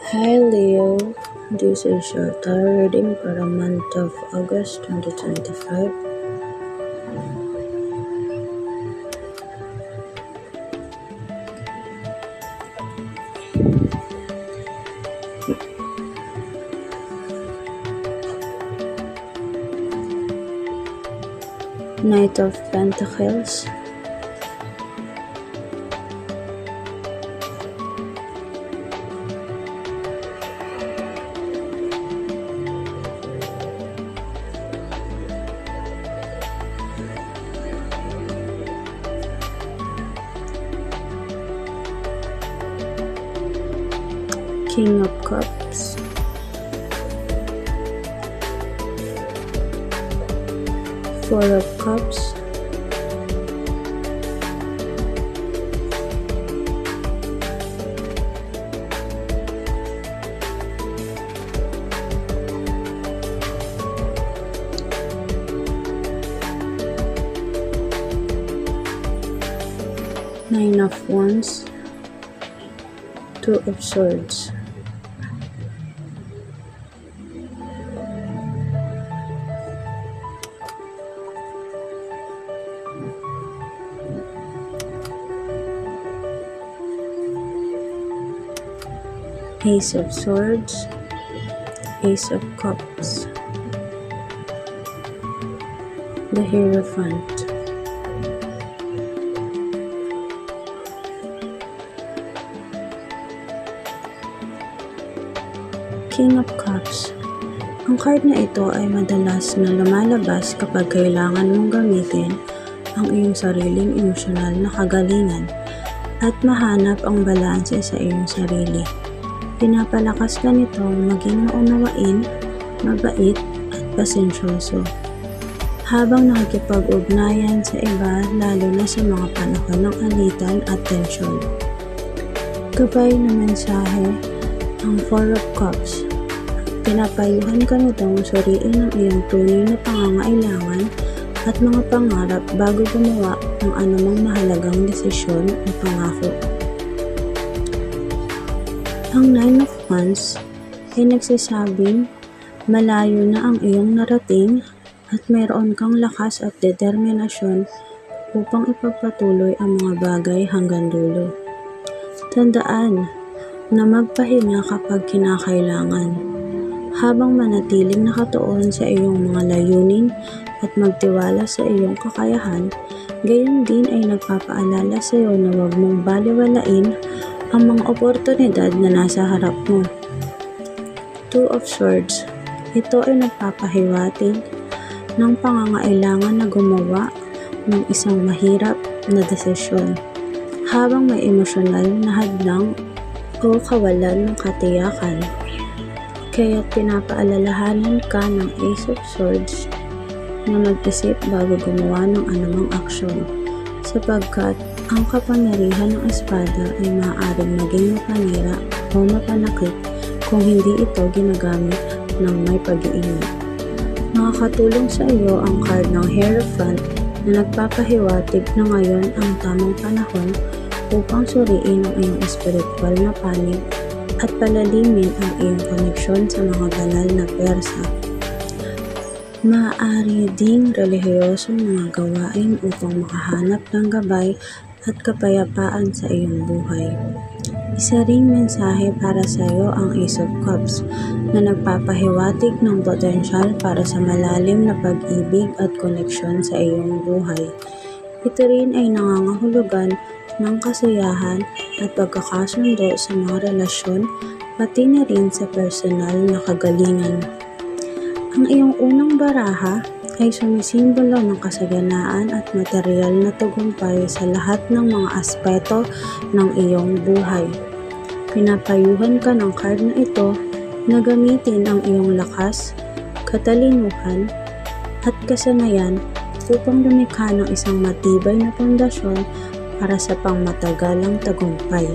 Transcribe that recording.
Hi Leo, this is your tarot reading for the month of August 2025. Knight of Pentacles, King of Cups, Four of Cups, Nine of Wands, Two of Swords. Ace of Swords, Ace of Cups, the Hierophant, King of Cups. Ang card na ito ay madalas na lumalabas kapag kailangan mong gamitin ang iyong sariling emosyonal na kagalingan at mahanap ang balanse sa iyong sarili. Pinapalakas ka nitong maging maunawain, mabait at pasensyoso. Habang nakikipag-ugnayan sa iba lalo na sa mga panahon ng alitan at tensyon. Gabay na mensahe ang Four of Cups. Pinapayuhan ka nitong suriin ang iyong tunay na pangangailangan at mga pangarap bago gumawa ng anumang mahalagang desisyon o pangako. Ang Nine of Wands ay nagsasabing malayo na ang iyong narating at mayroon kang lakas at determinasyon upang ipagpatuloy ang mga bagay hanggang dulo. Tandaan na magpahinga kapag kinakailangan, habang manatiling nakatuon sa iyong mga layunin at magtiwala sa iyong kakayahan, gayon din ay nagpapaalala sa iyo na huwag mong baliwalain ang mga oportunidad na nasa harap mo. Two of Swords. Ito ay nagpapahiwatig ng pangangailangan na gumawa ng isang mahirap na desisyon habang may emosyonal na hadlang o kawalan ng katiyakan. Kaya't pinapaalalahanan ka ng Ace of Swords na mag-isip bago gumawa ng anumang aksyon, sapagkat ang kapangyarihan ng espada ay maaaring maging mapanira o mapanakit kung hindi ito ginagamit ng may pag-iingat. Makakatulong sa iyo ang card ng Hierophant na nagpapahiwatig na ngayon ang tamang panahon upang suriin ang iyong espiritual na panig at palalimin ang iyong koneksyon sa mga banal na pwersa. Maaari ding relihiyosong mga gawain upang makahanap ng gabay at kapayapaan sa iyong buhay. Isa ring mensahe para sa iyo ang Ace of Cups na nagpapahiwatig ng potensyal para sa malalim na pag-ibig at koneksyon sa iyong buhay. Ito rin ay nangangahulugan ng kasiyahan at pagkakasundo sa mga relasyon, pati na rin sa personal na kagalingan. Ang iyong unang baraha ay sumisimbolo ng kasaganaan at material na tagumpay sa lahat ng mga aspeto ng iyong buhay. Pinapayuhan ka ng card na ito na gamitin ang iyong lakas, katalinuhan, at kasanayan upang lumikha ng isang matibay na pundasyon para sa pangmatagalang tagumpay.